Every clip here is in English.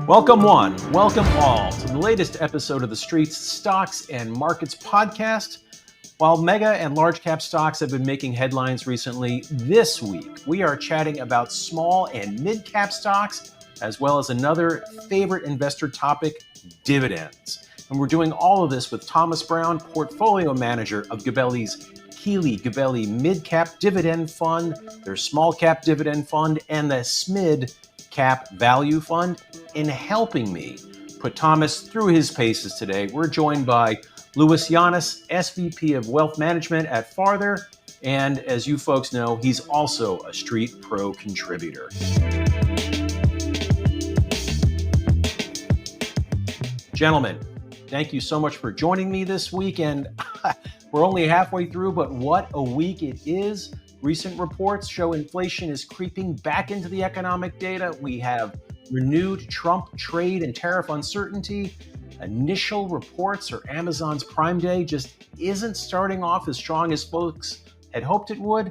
Welcome one, welcome all to the latest episode of TheStreet's Stocks and Markets podcast. While mega and large cap stocks have been making headlines recently, this week we are chatting about small and mid cap stocks, as well as another favorite investor topic, dividends. And we're doing all of this with Thomas Browne, portfolio manager of Gabelli's Gabelli Mid Cap Dividend Fund, their Small Cap Dividend Fund, and the SMID Cap Value Fund. In helping me put Thomas through his paces today, we're joined by Llanes, SVP of Wealth Management at Farther, and as you folks know, he's also a Street Pro contributor. Gentlemen, thank you so much for joining me this week, and we're only halfway through, but what a week it is. Recent reports show inflation is creeping back into the economic data. We have renewed Trump trade and tariff uncertainty. Initial reports are Amazon's Prime Day just isn't starting off as strong as folks had hoped it would.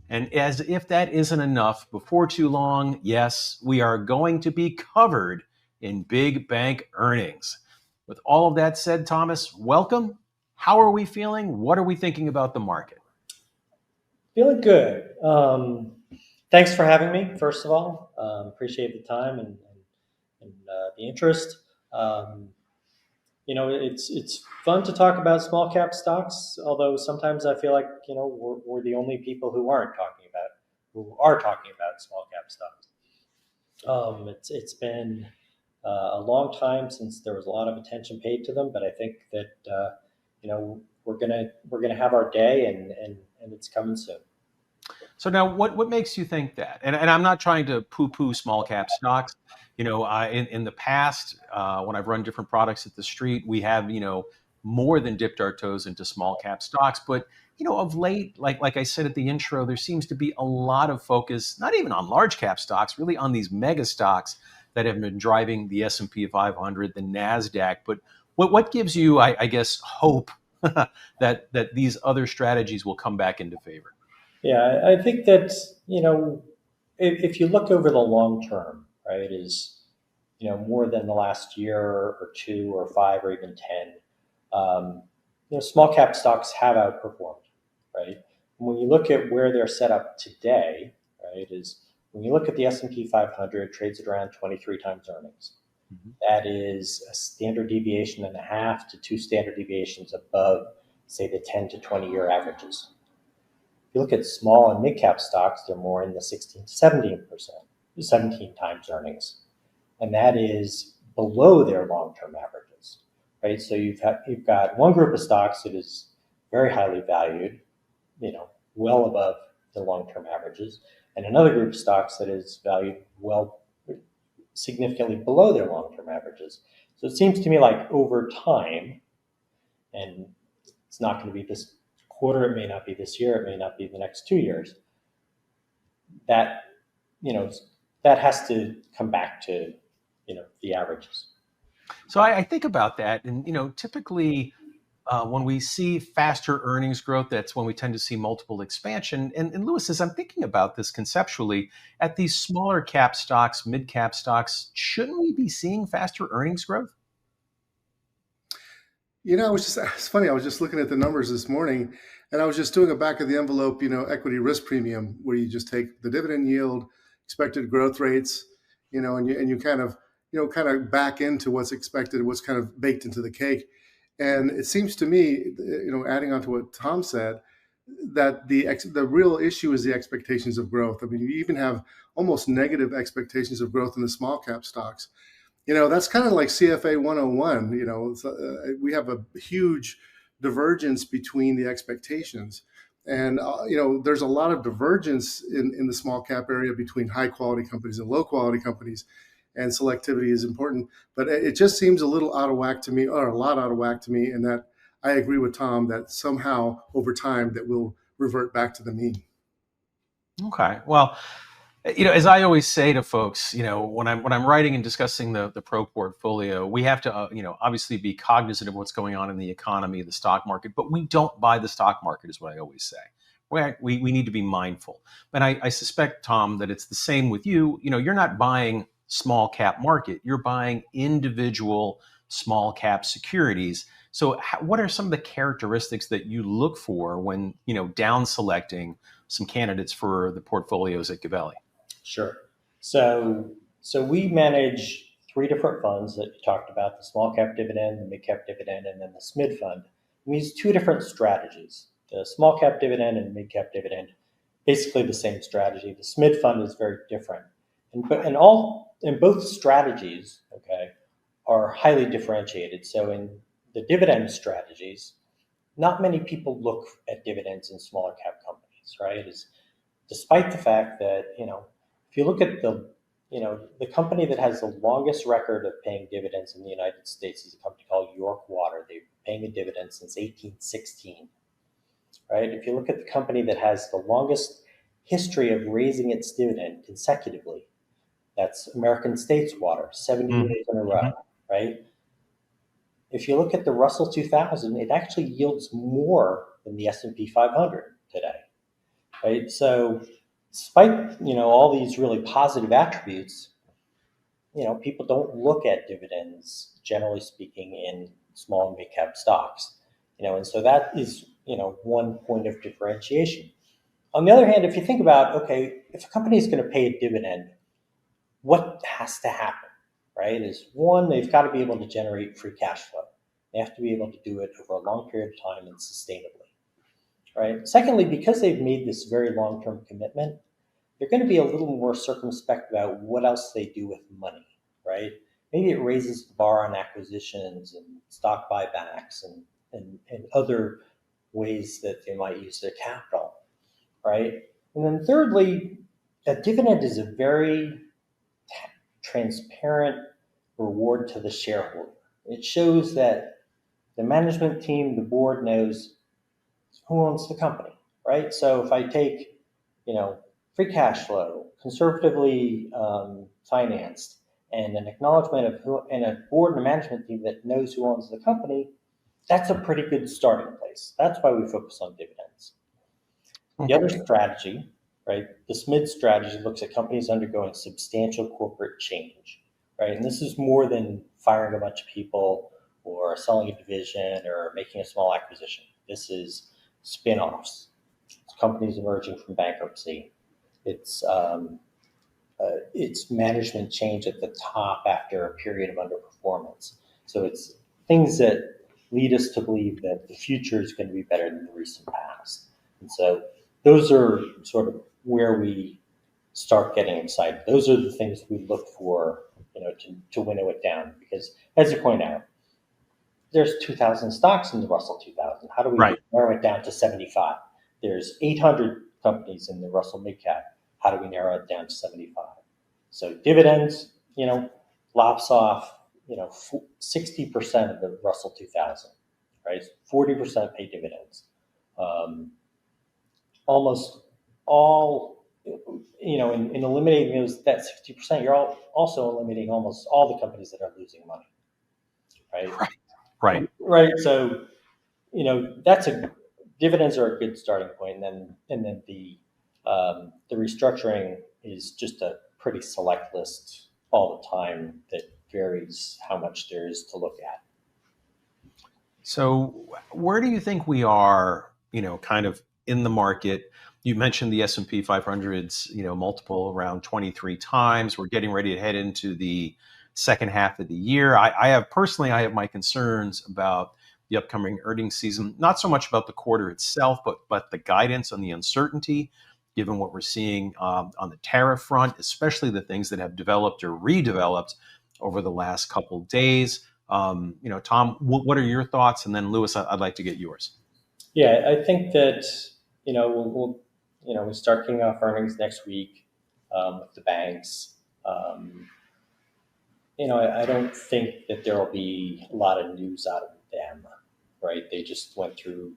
And as if that isn't enough, before too long, yes, we are going to be covered in big bank earnings. With all of that said, Thomas, welcome. How are we feeling? What are we thinking about the market? Feeling good. Thanks for having me, first of all. Appreciate the time and the interest. It's fun to talk about small cap stocks, although sometimes I feel like, we're the only people who are talking about small cap stocks. It's been a long time since there was a lot of attention paid to them, but I think that, we're gonna have our day and it's coming soon. So now, what makes you think that? And I'm not trying to poo-poo small cap stocks. In the past, when I've run different products at TheStreet, we have more than dipped our toes into small cap stocks. But of late, like I said at the intro, there seems to be a lot of focus, not even on large cap stocks, really on these mega stocks that have been driving the S&P 500, the Nasdaq. But what gives you, I guess, hope that these other strategies will come back into favor? Yeah, I think that, if you look over the long term, right, is, more than the last year or two or 5 or even 10, small cap stocks have outperformed, right? And when you look at where they're set up today, right, is when you look at the S&P 500, trades at around 23 times earnings. Mm-hmm. That is a standard deviation and a half to 2 standard deviations above, say, the 10 to 20 year averages. If you look at small and mid-cap stocks, they're more in the 16 to 17 times earnings. And that is below their long-term averages, right? So you've got one group of stocks that is very highly valued, well above the long-term averages, and another group of stocks that is valued significantly below their long-term averages. So it seems to me like over time, and it's not going to be this quarter, it may not be this year, it may not be the next 2 years, that that has to come back to the averages. So I think about that, and typically when we see faster earnings growth, that's when we tend to see multiple expansion. And Lewis, as I'm thinking about this conceptually, at these smaller cap stocks, mid cap stocks, shouldn't we be seeing faster earnings growth? It's funny. I was just looking at the numbers this morning, and I was just doing a back of the envelope, equity risk premium, where you just take the dividend yield, expected growth rates, and you kind of back into what's expected, what's kind of baked into the cake. And it seems to me, adding on to what Tom said, that the real issue is the expectations of growth. I mean, you even have almost negative expectations of growth in the small cap stocks. That's kind of like CFA 101. We have a huge divergence between the expectations. And, there's a lot of divergence in the small cap area between high quality companies and low quality companies. And selectivity is important. But it just seems a little out of whack to me, or a lot out of whack to me, in that I agree with Tom that somehow over time that we'll revert back to the mean. Okay. Well, as I always say to folks, when I'm writing and discussing the pro portfolio, we have to, obviously be cognizant of what's going on in the economy, the stock market, but we don't buy the stock market, is what I always say. We need to be mindful. And I suspect, Tom, that it's the same with you. You're not buying small cap market. You're buying individual small cap securities. So what are some of the characteristics that you look for when, down selecting some candidates for the portfolios at Gabelli? Sure. So we manage three different funds that you talked about: the small cap dividend, the mid cap dividend, and then the SMID fund. And these two different strategies, the small cap dividend and mid cap dividend, basically the same strategy. The SMID fund is very different, and both strategies, okay, are highly differentiated. So in the dividend strategies, not many people look at dividends in smaller cap companies, right? Despite the fact that, if you look at the company that has the longest record of paying dividends in the United States is a company called York Water. They've been paying a dividend since 1816, right? If you look at the company that has the longest history of raising its dividend consecutively, that's American States Water, 70 years in a row, right? If you look at the Russell 2000, it actually yields more than the S&P 500 today, right? So despite, all these really positive attributes, people don't look at dividends, generally speaking, in small and mid cap stocks, and so that is, one point of differentiation. On the other hand, if you think about, okay, if a company is going to pay a dividend, what has to happen, right? Is one, they've got to be able to generate free cash flow. They have to be able to do it over a long period of time and sustainably, right? Secondly, because they've made this very long-term commitment, they're going to be a little more circumspect about what else they do with money, right? Maybe it raises the bar on acquisitions and stock buybacks and other ways that they might use their capital, right? And then thirdly, a dividend is a very transparent reward to the shareholder. It shows that the management team, the board knows who owns the company, right? So if I take, free cash flow, conservatively financed, and an acknowledgement of who, and a board and a management team that knows who owns the company, that's a pretty good starting place. That's why we focus on dividends. The other strategy, right, the SMID strategy looks at companies undergoing substantial corporate change, right? And this is more than firing a bunch of people or selling a division or making a small acquisition. This is spin-offs. It's companies emerging from bankruptcy. It's management change at the top after a period of underperformance. So it's things that lead us to believe that the future is going to be better than the recent past. And so those are sort of where we start getting excited. Those are the things we look for, to winnow it down. Because as you point out, there's 2,000 stocks in the Russell 2000. How do we narrow it down to 75? There's 800 companies in the Russell Midcap. How do we narrow it down to 75? So dividends, lops off, 60% of the Russell 2000, right? 40% pay dividends. Almost all, in eliminating that 60%, you're also eliminating almost all the companies that are losing money, right? Right. So, dividends are a good starting point, and then the restructuring is just a pretty select list all the time that varies how much there is to look at. So where do you think we are, kind of in the market? You mentioned the S&P 500's, multiple around 23 times. We're getting ready to head into the second half of the year. I have my concerns about the upcoming earnings season, not so much about the quarter itself, but the guidance on the uncertainty, given what we're seeing on the tariff front, especially the things that have developed or redeveloped over the last couple of days. Tom, what are your thoughts? And then Louis, I'd like to get yours. Yeah, I think that, we start kicking off earnings next week with the banks. I don't think that there will be a lot of news out of them, right? They just went through,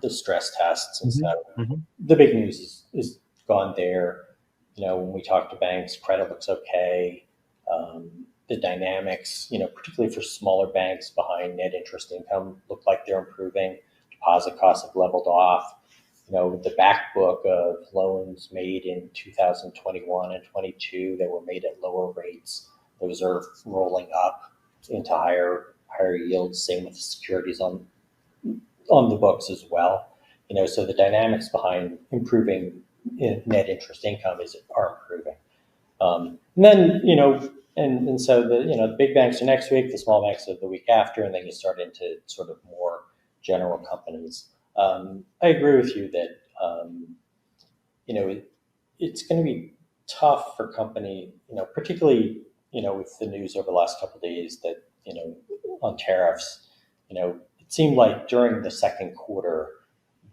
the stress tests and stuff. The big news is gone there. When we talk to banks, credit looks okay. The dynamics, particularly for smaller banks behind net interest income, look like they're improving. Deposit costs have leveled off. the back book of loans made in 2021 and 22 that were made at lower rates. Those are rolling up into higher yields. Same with the securities on the books as well. So the dynamics behind improving net interest income are improving. And then and so the big banks are next week, the small banks are the week after, and then you start into sort of more general companies. I agree with you that it's going to be tough for company, particularly with the news over the last couple of days that on tariffs. It seemed like during the second quarter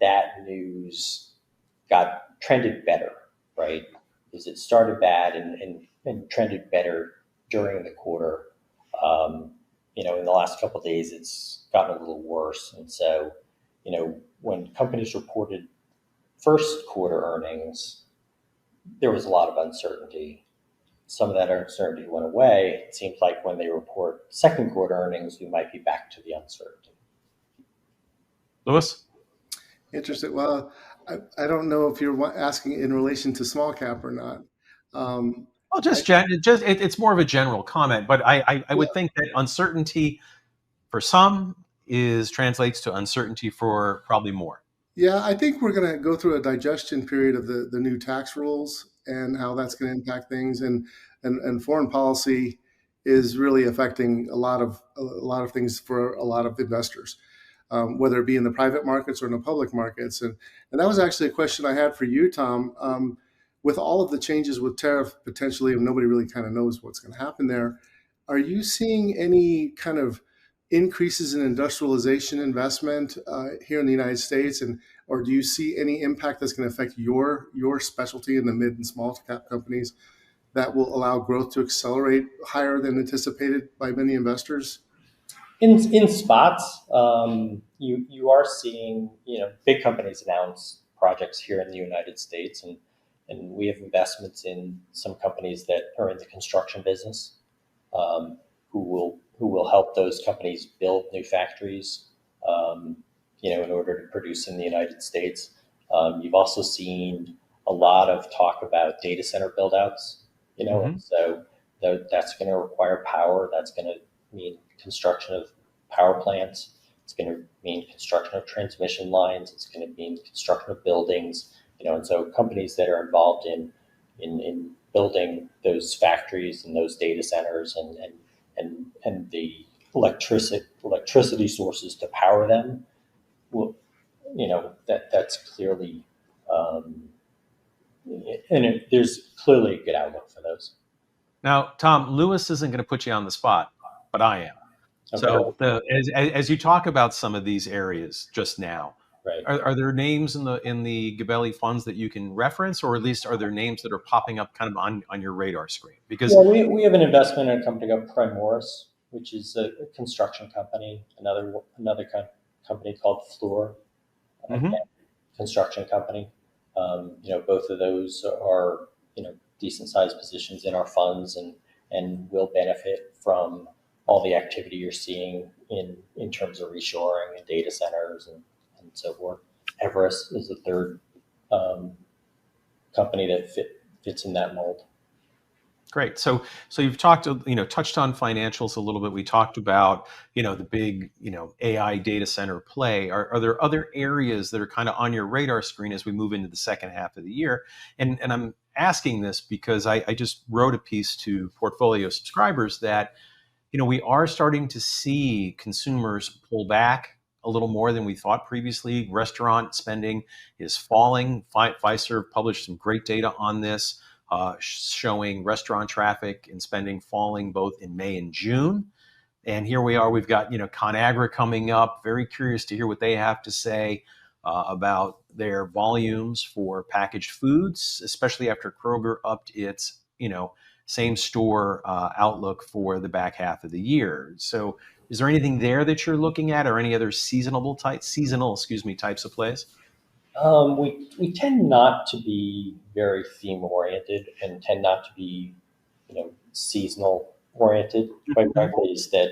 that news got trended better, right? Because it started bad and trended better during the quarter. In the last couple of days, it's gotten a little worse. And so, when companies reported first quarter earnings, there was a lot of uncertainty. Some of that uncertainty went away. It seems like when they report second quarter earnings, we might be back to the uncertainty. Louis? Interesting. Well, I don't know if you're asking in relation to small cap or not. Well, it's more of a general comment, but I would think that uncertainty for some translates to uncertainty for probably more. Yeah, I think we're going to go through a digestion period of the new tax rules and how that's going to impact things, and foreign policy is really affecting a lot of things for a lot of investors, whether it be in the private markets or in the public markets. And that was actually a question I had for you, Tom. With all of the changes with tariff potentially, and nobody really kind of knows what's going to happen there, are you seeing any kind of increases in industrialization investment here in the United States, or do you see any impact that's going to affect your specialty in the mid and small cap companies that will allow growth to accelerate higher than anticipated by many investors? In spots, you are seeing big companies announce projects here in the United States, and we have investments in some companies that are in the construction business, who will help those companies build new factories, in order to produce in the United States. You've also seen a lot of talk about data center buildouts, Mm-hmm. so that's going to require power. That's going to mean construction of power plants. It's going to mean construction of transmission lines. It's going to mean construction of buildings, and so companies that are involved in building those factories and those data centers and the electricity sources to power them, will, that's clearly, there's clearly a good outlook for those. Now, Tom, Louis isn't going to put you on the spot, but I am. Okay. So as you talk about some of these areas just now, Right. are there names in the Gabelli funds that you can reference, or at least are there names that are popping up kind of on your radar screen? Because we have an investment in a company called Primoris, which is a construction company. Another company called Fluor, Mhm. construction company. Both of those are decent sized positions in our funds, and will benefit from all the activity you're seeing in terms of reshoring and data centers and so forth. Everest is the third company that fits in that mold. Great. So you've touched on financials a little bit. We talked about, the big, AI data center play. Are there other areas that are kind of on your radar screen as we move into the second half of the year? And I'm asking this because I just wrote a piece to portfolio subscribers that, we are starting to see consumers pull back a little more than we thought previously. Restaurant spending is falling. Fiserv published some great data on this, showing restaurant traffic and spending falling both in May and June. And here we are, we've got, ConAgra coming up. Very curious to hear what they have to say about their volumes for packaged foods, especially after Kroger upped its, same store outlook for the back half of the year. So is there anything there that you're looking at, or any other seasonal types of plays? We tend not to be very theme oriented, and tend not to be, seasonal oriented. Quite frankly, is that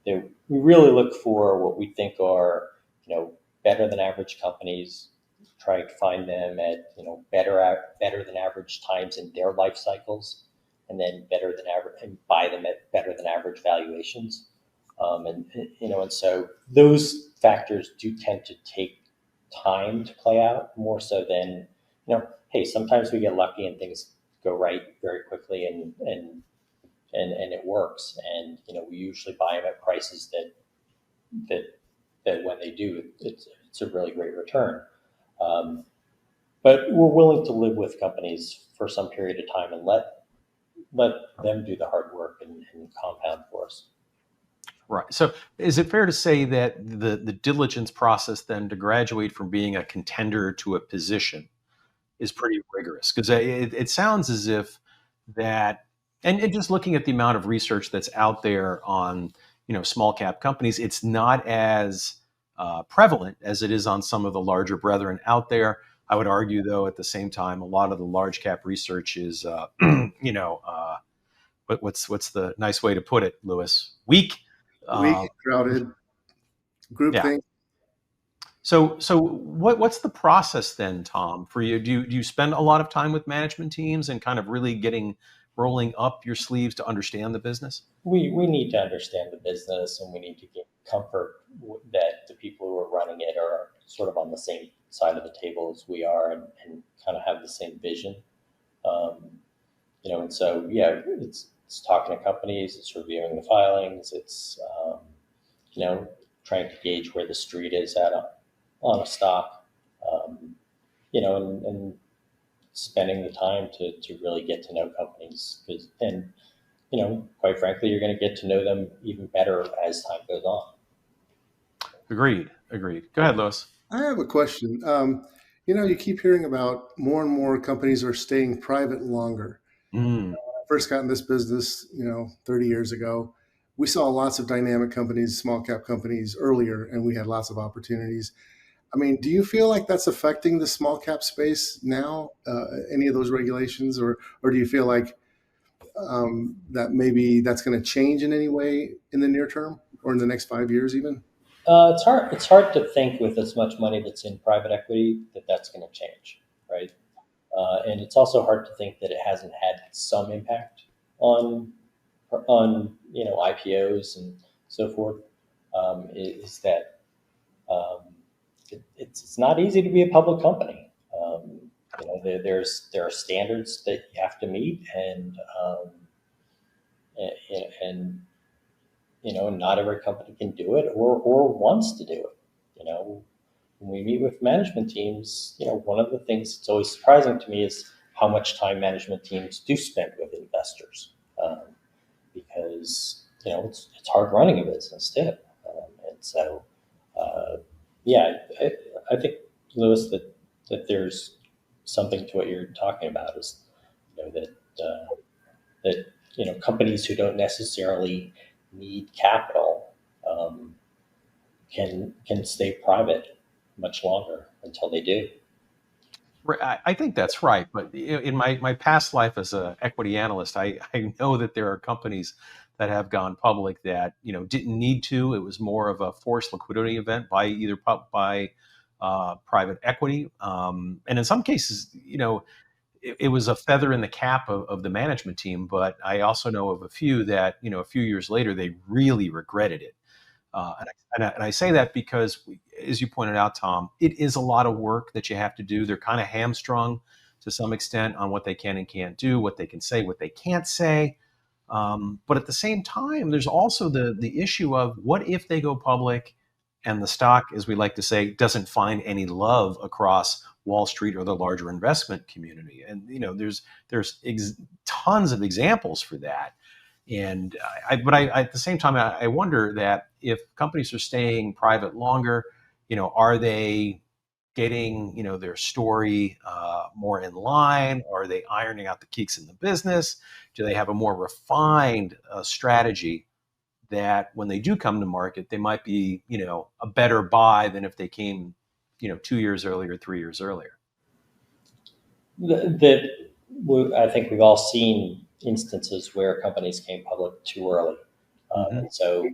we really look for what we think are, better than average companies, trying to find them at better than average times in their life cycles, and then better than average, and buy them at better than average valuations. And so those factors do tend to take time to play out more so than, hey, sometimes we get lucky and things go right very quickly, and it works. And we usually buy them at prices that when they do, it's a really great return. But we're willing to live with companies for some period of time and let them do the hard work and compound for us. Right. So is it fair to say that the diligence process then to graduate from being a contender to a position is pretty rigorous? Because it sounds as if that, and just looking at the amount of research that's out there on, small cap companies, it's not as prevalent as it is on some of the larger brethren out there. I would argue, though, at the same time, a lot of the large cap research is, what's the nice way to put it, Lewis? Weak. Weak, crowded, group Yeah. thing. So what's the process then, Tom, for you? Do you spend a lot of time with management teams and kind of really rolling up your sleeves to understand the business? We need to understand the business, and we need to get comfort that the people who are running it are sort of on the same side of the table as we are, and kind of have the same vision. And so, yeah, it's talking to companies, it's reviewing the filings, it's trying to gauge where the street is at on a stock, and spending the time to really get to know companies, and quite frankly, you're going to get to know them even better as time goes on. Agreed. Go ahead, Lewis. I have a question. You keep hearing about more and more companies are staying private longer. When I first got in this business, 30 years ago, we saw lots of dynamic companies, small cap companies earlier, and we had lots of opportunities. I mean, do you feel like that's affecting the small cap space now, any of those regulations, or do you feel like that maybe that's going to change in any way in the near term or in the next 5 years even? It's hard. It's hard to think with as much money that's in private equity that's going to change, right? And it's also hard to think that it hasn't had some impact on IPOs and so forth. Is that it's not easy to be a public company. There are standards that you have to meet, and not every company can do it or wants to do it. When we meet with management teams, one of the things that's always surprising to me is how much time management teams do spend with investors, because it's hard running a business too. And so, I think, Lewis, that there's something to what you're talking about, is that companies who don't necessarily need capital can stay private much longer until they do. I think that's right. But in my past life as an equity analyst, I know that there are companies that have gone public that didn't need to. It was more of a forced liquidity event by private equity, and in some cases, it was a feather in the cap of the management team. But I also know of a few that a few years later they really regretted it. And I say that because, as you pointed out, Tom, it is a lot of work that you have to do. They're kind of hamstrung to some extent on what they can and can't do, what they can say, what they can't say. But at the same time, there's also the issue of what if they go public and the stock, as we like to say, doesn't find any love across Wall Street or the larger investment community. And there's tons of examples for that. And but at the same time, I wonder that if companies are staying private longer, are they getting their story more in line? Are they ironing out the kinks in the business? Do they have a more refined strategy that when they do come to market, they might be a better buy than if they came 2 years earlier, 3 years earlier? I think we've all seen instances where companies came public too early. And so,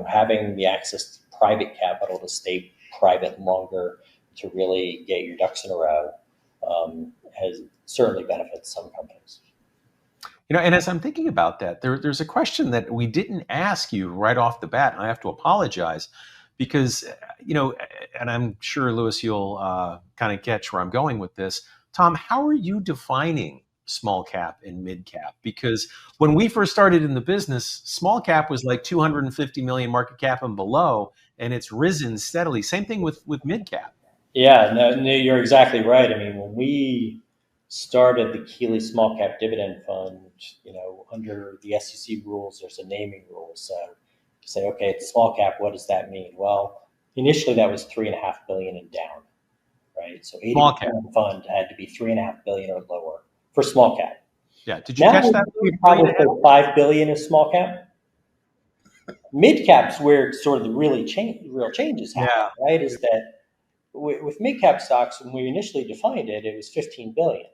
having the access to private capital to stay private longer to really get your ducks in a row has certainly benefited some companies. And as I'm thinking about that, there's a question that we didn't ask you right off the bat, and I have to apologize because, and I'm sure, Lewis, you'll kind of catch where I'm going with this. Tom, how are you defining small cap and mid cap? Because when we first started in the business, small cap was like 250 million market cap and below, and it's risen steadily. Same thing with mid cap. Yeah, no, you're exactly right. I mean, when we started the Keeley Small Cap Dividend Fund, under the SEC rules, there's a naming rule. So you say, okay, it's small cap. What does that mean? Well, initially that was $3.5 billion and down, right? So 80% of the fund had to be $3.5 billion or lower for small cap. Yeah. Did you catch that? We probably put $5 billion is small cap. Mid caps where sort of the real changes happen, right? Is that with mid cap stocks, when we initially defined it, it was 15 billion,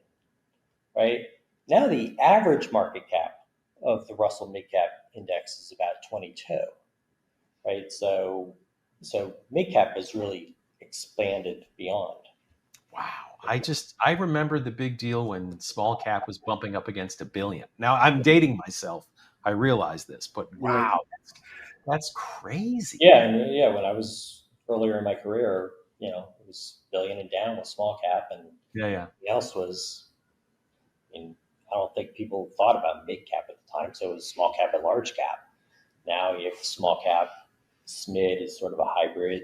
right? Now the average market cap of the Russell mid cap index is about 22, right? So mid cap has really expanded beyond. Wow. I remember the big deal when small cap was bumping up against $1 billion. Now I'm dating myself. I realize this, but wow, that's crazy. Yeah. And when I was earlier in my career, it was $1 billion and down with small cap, and everything else was, I don't think people thought about mid cap at the time. So it was small cap and large cap. Now you have small cap, mid is sort of a hybrid,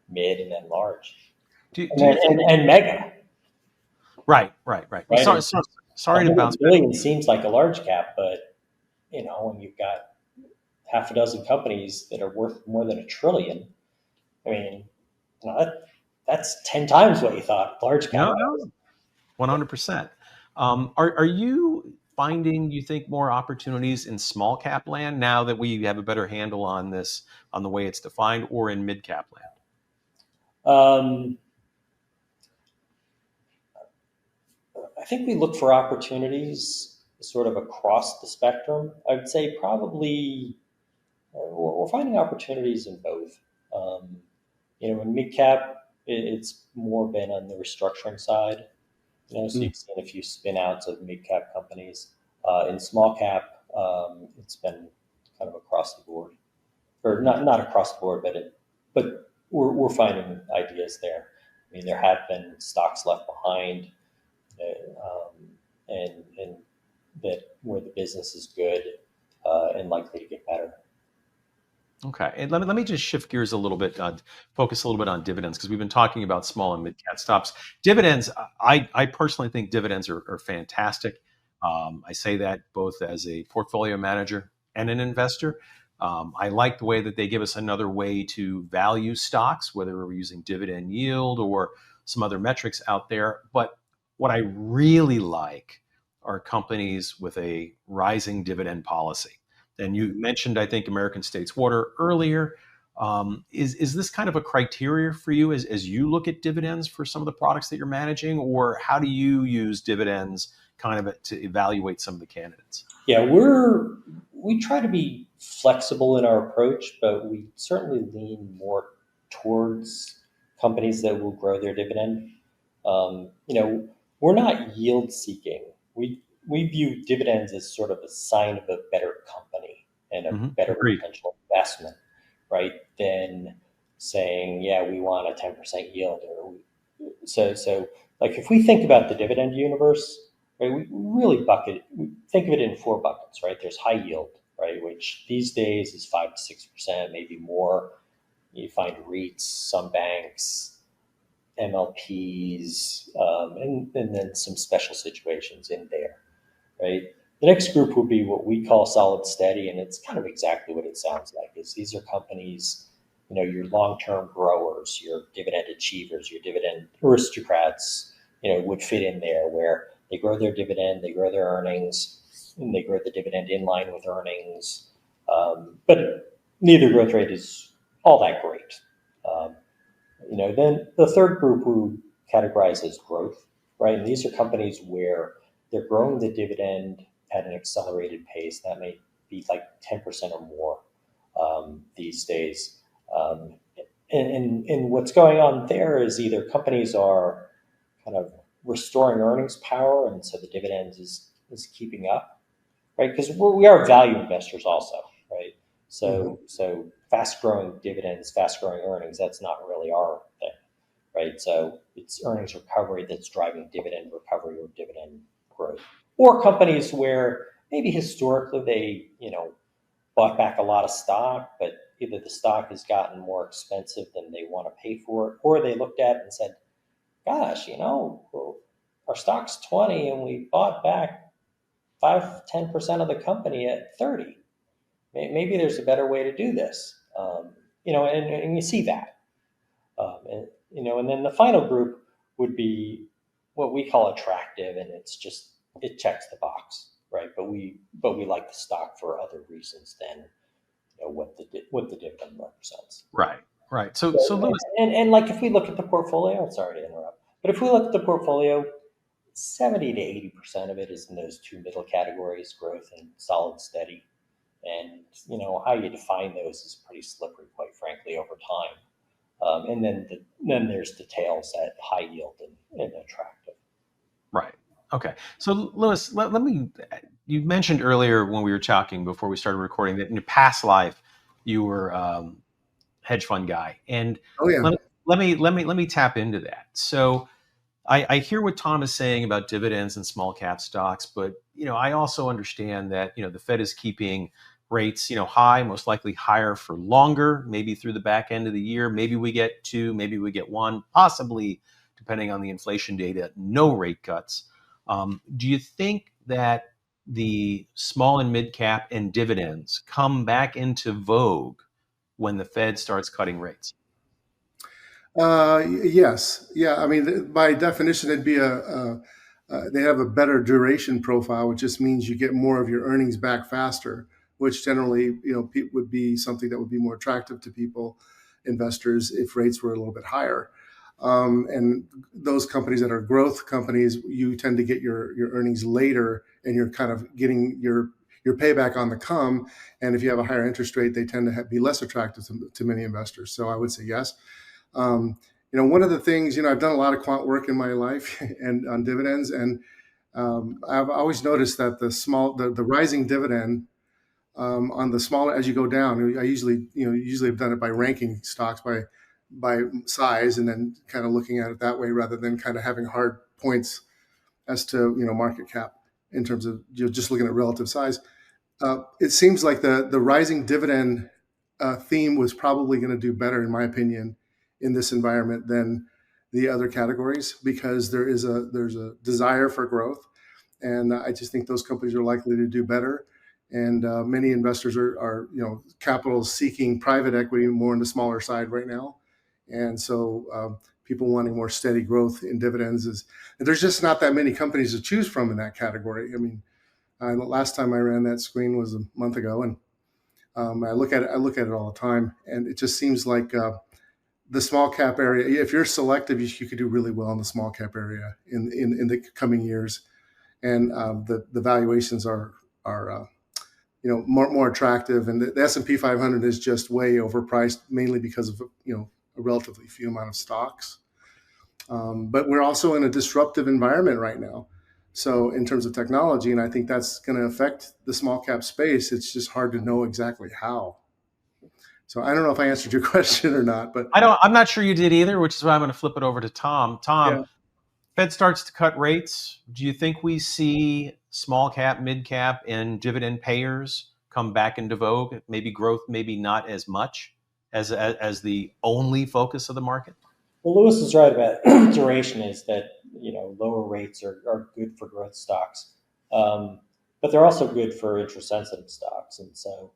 mid and then large. And mega. Right. Sorry to bounce back. $1 billion seems like a large cap, but when you've got half a dozen companies that are worth more than $1 trillion, I mean, that's 10 times what you thought large cap. No, 100%. Are you finding, you think, more opportunities in small cap land now that we have a better handle on this, on the way it's defined, or in mid cap land? I think we look for opportunities sort of across the spectrum. I would say probably we're finding opportunities in both. In mid cap, it's more been on the restructuring side. So you've seen a few spin outs of mid cap companies. In small cap, it's been kind of across the board, or not across the board, but we're finding ideas there. I mean, there have been stocks left behind, and that where the business is good and likely to get better. Okay, and let me just shift gears a little bit, focus a little bit on dividends, because we've been talking about small and mid cap stocks. Dividends, I personally think dividends are fantastic. I say that both as a portfolio manager and an investor. I like the way that they give us another way to value stocks, whether we're using dividend yield or some other metrics out there. But what I really like are companies with a rising dividend policy. And you mentioned, I think, American States Water earlier. Is this kind of a criteria for you as you look at dividends for some of the products that you're managing, or how do you use dividends kind of to evaluate some of the candidates? Yeah, we try to be flexible in our approach, but we certainly lean more towards companies that will grow their dividend. We're not yield seeking. We view dividends as sort of a sign of a better company and a better potential investment, right? Than saying, yeah, we want a 10% yield. So like if we think about the dividend universe, right, we really think of it in 4 buckets, right? There's high yield, right, which these days is 5 to 6%, maybe more. You find REITs, some banks, MLPs, and then some special situations in there, right? The next group would be what we call solid steady, and it's kind of exactly what it sounds like. These are companies, your long-term growers, your dividend achievers, your dividend aristocrats, would fit in there where they grow their dividend, they grow their earnings, and they grow the dividend in line with earnings. But neither growth rate is all that great. Then the third group we categorize as growth, right? And these are companies where they're growing the dividend at an accelerated pace. That may be like 10% or more these days. And and what's going on there is either companies are kind of restoring earnings power, and so the dividends is keeping up, right? Because we are value investors also, right? So fast growing dividends, fast growing earnings, that's not really our thing, right? So it's earnings recovery that's driving dividend recovery or dividend growth. Or companies where maybe historically they, bought back a lot of stock, but either the stock has gotten more expensive than they want to pay for it, or they looked at it and said, gosh, well, our stock's 20 and we bought back 5-10% of the company at 30. Maybe there's a better way to do this. And you see that. And then the final group would be what we call attractive, and it checks the box, right? But we like the stock for other reasons than what the dividend represents. Right. So Lewis, and like if we look at the portfolio, sorry to interrupt, but if we look at the portfolio, 70 to 80% of it is in those two middle categories, growth and solid steady. And how you define those is pretty slippery, quite frankly, over time. And then there's details at high yield and attractive. Right. Okay. So Lewis, let me. You mentioned earlier when we were talking before we started recording that in your past life you were hedge fund guy, and Oh yeah. let me tap into that. So I hear what Tom is saying about dividends and small cap stocks, but I also understand that the Fed is keeping rates high, most likely higher for longer, maybe through the back end of the year. Maybe we get 2, maybe we get 1, possibly depending on the inflation data, no rate cuts. Do you think that the small and mid cap and dividends come back into vogue when the Fed starts cutting rates? Yes. Yeah. I mean, by definition, it'd be they have a better duration profile, which just means you get more of your earnings back faster, which generally, would be something that would be more attractive to people, investors, if rates were a little bit higher. And those companies that are growth companies, you tend to get your earnings later, and you're kind of getting your payback on the come. And if you have a higher interest rate, they tend to be less attractive to many investors. So I would say yes. One of the things, I've done a lot of quant work in my life and on dividends, and I've always noticed that the rising dividend on the smaller, as you go down, I usually have done it by ranking stocks by size, and then kind of looking at it that way rather than kind of having hard points as to market cap in terms of just looking at relative size. It seems like the rising dividend theme was probably going to do better, in my opinion, in this environment than the other categories, because there's a desire for growth, and I just think those companies are likely to do better. And many investors are capital seeking private equity more on the smaller side right now, and so people wanting more steady growth in dividends there's just not that many companies to choose from in that category. I mean, the last time I ran that screen was a month ago, and I look at it all the time, and it just seems like the small cap area, if you're selective, you could do really well in the small cap area in the coming years, and the valuations are more attractive, and the S&P 500 is just way overpriced, mainly because of a relatively few amount of stocks. But we're also in a disruptive environment right now. So in terms of technology, and I think that's going to affect the small cap space. It's just hard to know exactly how. So I don't know if I answered your question or not, but I'm not sure you did either, which is why I'm going to flip it over to Tom. Tom, yeah. Fed starts to cut rates. Do you think we see small cap, mid cap, and dividend payers come back into vogue? Maybe growth, maybe not as much as the only focus of the market? Well, Lewis is right about duration, is that lower rates are good for growth stocks, but they're also good for interest sensitive stocks. And so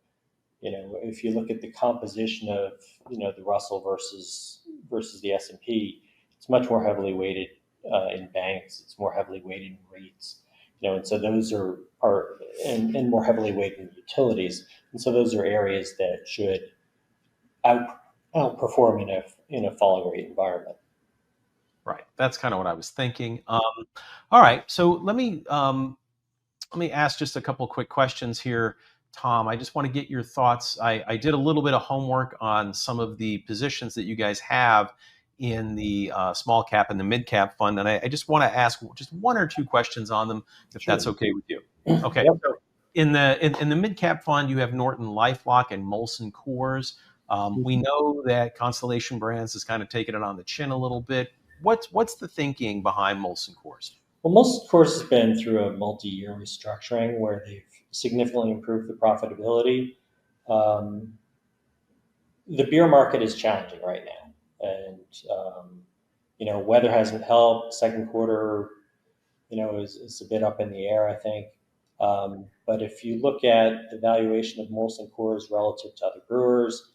if you look at the composition of the Russell versus the S&P, it's much more heavily weighted in banks. It's more heavily weighted in REITs, and so those are and more heavily weighted in utilities. And so those are areas that should outperform in a falling rate environment. Right. That's kind of what I was thinking. All right. So let me ask just a couple quick questions here Tom, I just want to get your thoughts. I did a little bit of homework on some of the positions that you guys have in the small cap and the mid cap fund, and I just want to ask just one or two questions on them, if Sure. that's okay with you. Okay. Yep. So in the mid cap fund, you have Norton LifeLock and Molson Coors. We know that Constellation Brands has kind of taken it on the chin a little bit. What's the thinking behind Molson Coors? Well, most of course has been through a multi-year restructuring where they've significantly improved the profitability. Um, the beer market is challenging right now, and weather hasn't helped. Second quarter, is a bit up in the air, I think. But if you look at the valuation of Molson Coors relative to other brewers,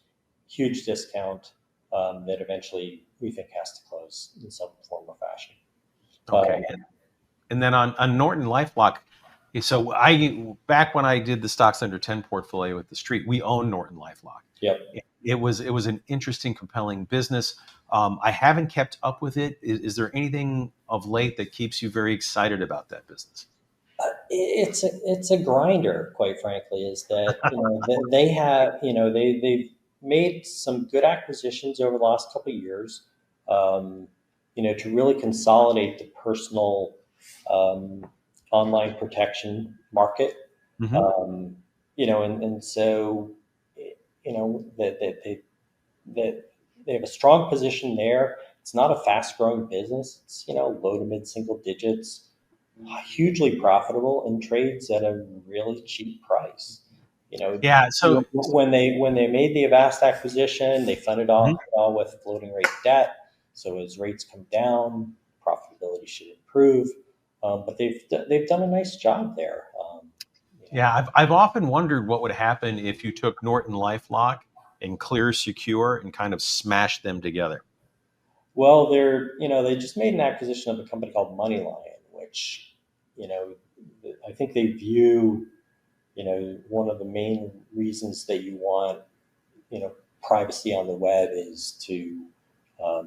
huge discount that eventually we think has to close in some form or fashion. Okay. And then on Norton LifeLock, so back when I did the stocks under 10 portfolio at TheStreet, we owned Norton LifeLock. Yep. It was an interesting, compelling business. I haven't kept up with it. Is there anything of late that keeps you very excited about that business? It's a grinder, quite frankly. Is that they have they've made some good acquisitions over the last couple of years, to really consolidate the personal online protection market. Mm-hmm. And so that they have a strong position there. It's not a fast growing business. It's low to mid single digits, hugely profitable, and trades at a really cheap price. Yeah. So when they made the Avast acquisition, they funded all with floating rate debt. So as rates come down, profitability should improve. But they've done a nice job there. Yeah, I've often wondered what would happen if you took Norton LifeLock and Clear Secure and kind of smashed them together. Well, they just made an acquisition of a company called Moneyline, which I think they view one of the main reasons that you want privacy on the web is to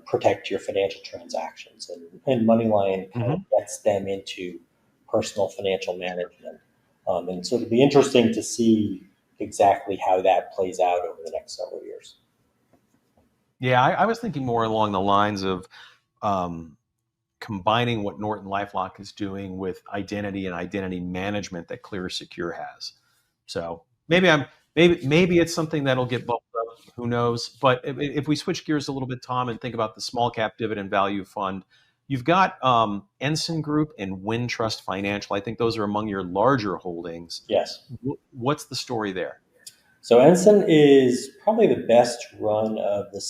protect your financial transactions, and Moneyline kind of gets them into personal financial management. And so it'll be interesting to see exactly how that plays out over the next several years. Yeah, I was thinking more along the lines of combining what Norton LifeLock is doing with identity and identity management that Clear Secure has. So maybe it's something that'll get bumped up. Who knows? But if we switch gears a little bit, Tom, and think about the small cap dividend value fund, you've got Ensign Group and Wintrust Financial. I think those are among your larger holdings. Yes. What's the story there? So Ensign is probably the best run of the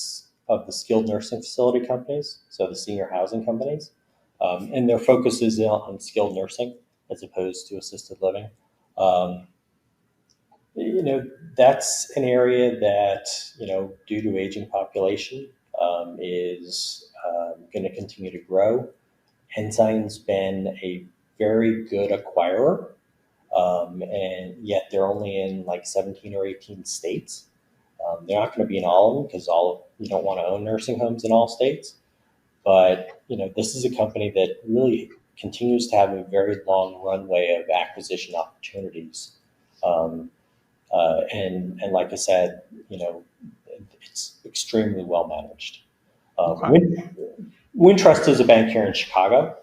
skilled nursing facility companies, so the senior housing companies, and their focus is on skilled nursing as opposed to assisted living. That's an area that due to aging population is going to continue to grow. Ensign's been a very good acquirer. And yet they're only in like 17 or 18 states. They're not going to be in all of them because you don't want to own nursing homes in all states. But this is a company that really continues to have a very long runway of acquisition opportunities. And like I said, it's extremely well managed. Wintrust is a bank here in Chicago,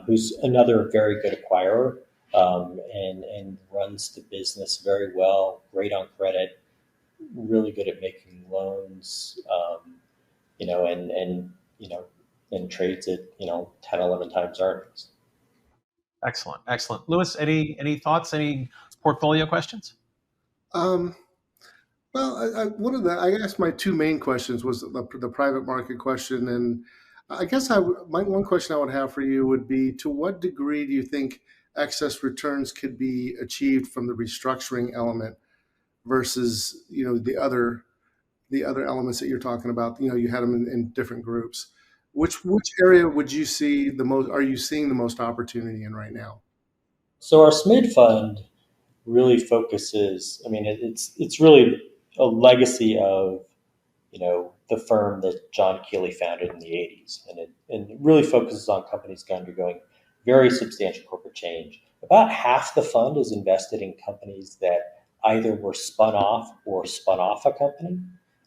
who's another very good acquirer. And runs the business very well, great on credit, really good at making loans, and trades at 10, 11 times earnings. Excellent. Lewis, any thoughts? Any portfolio questions? Well, I guess my two main questions was the private market question, and I guess my one question I would have for you would be: to what degree do you think excess returns could be achieved from the restructuring element versus the other elements that you're talking about? You had them in different groups. Which area would you see the most? Are you seeing the most opportunity in right now? So our SMID fund really focuses. I mean, it's really a legacy of the firm that John Keeley founded in the 80s, and it really focuses on companies undergoing very substantial corporate change. About half the fund is invested in companies that either were spun off or spun off a company.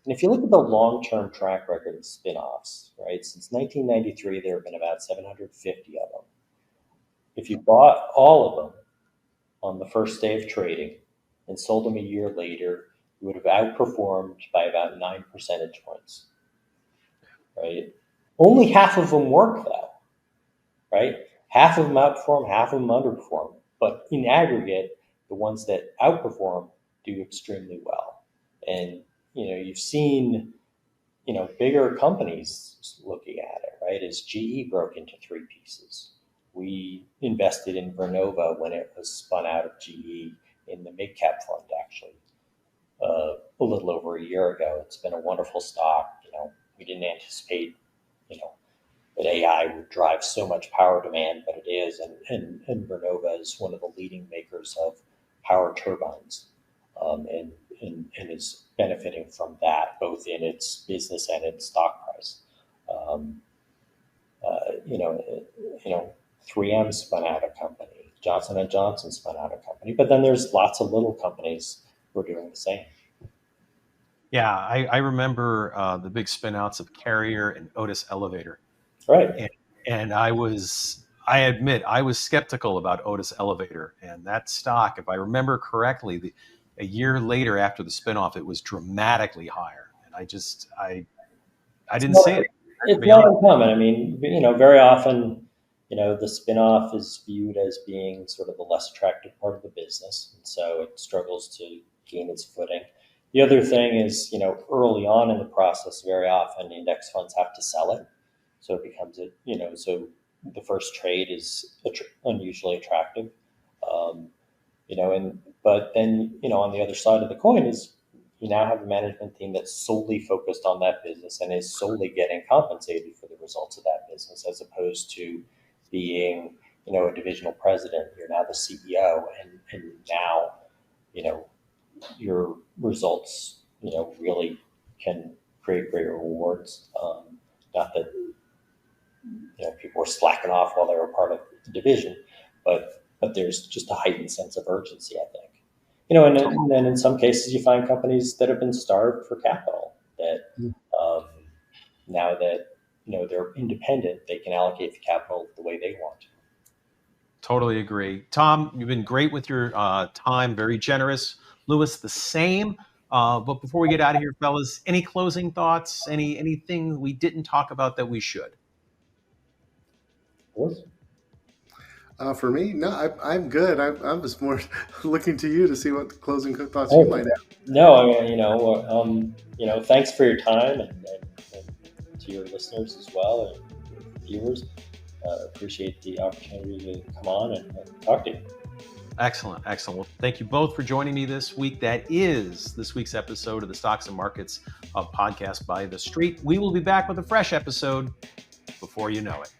And if you look at the long-term track record of spin-offs, right, since 1993, there have been about 750 of them. If you bought all of them on the first day of trading and sold them a year later, you would have outperformed by about 9 percentage points, right? Only half of them work, though, right? Half of them outperform, half of them underperform. But in aggregate, the ones that outperform do extremely well. And, you've seen, bigger companies looking at it, right? As GE broke into three pieces. We invested in Vernova when it was spun out of GE in the mid-cap fund, actually, a little over a year ago. It's been a wonderful stock. We didn't anticipate, that AI would drive so much power demand, but it is. And Vernova is one of the leading makers of power turbines, and is benefiting from that, both in its business and its stock price. 3M spun out a company, Johnson & Johnson spun out a company, but then there's lots of little companies who are doing the same. Yeah, I remember the big spin-outs of Carrier and Otis Elevator. Right. And I admit, I was skeptical about Otis Elevator. And that stock, if I remember correctly, a year later after the spinoff, it was dramatically higher. And I didn't see it. It's not uncommon. I mean, very often, the spinoff is viewed as being sort of the less attractive part of the business. And so it struggles to gain its footing. The other thing is, early on in the process, very often index funds have to sell it. So it becomes so the first trade is unusually attractive. But then, on the other side of the coin is you now have a management team that's solely focused on that business and is solely getting compensated for the results of that business, as opposed to being, a divisional president. You're now the CEO, and now, your results, really can create greater rewards. Not that, people were slacking off while they were part of the division, but there's just a heightened sense of urgency, I think. And then in some cases you find companies that have been starved for capital that now that, they're independent, they can allocate the capital the way they want to. Totally agree. Tom, you've been great with your time, very generous. Louis, the same. But before we get out of here, fellas, any closing thoughts? Anything we didn't talk about that we should? For me, no, I'm good. I'm just more looking to you to see what closing thoughts you might have. No, thanks for your time and to your listeners as well and viewers. Appreciate the opportunity to come on and talk to you. Excellent. Well, thank you both for joining me this week. That is this week's episode of the Stocks and Markets podcast by TheStreet. We will be back with a fresh episode before you know it.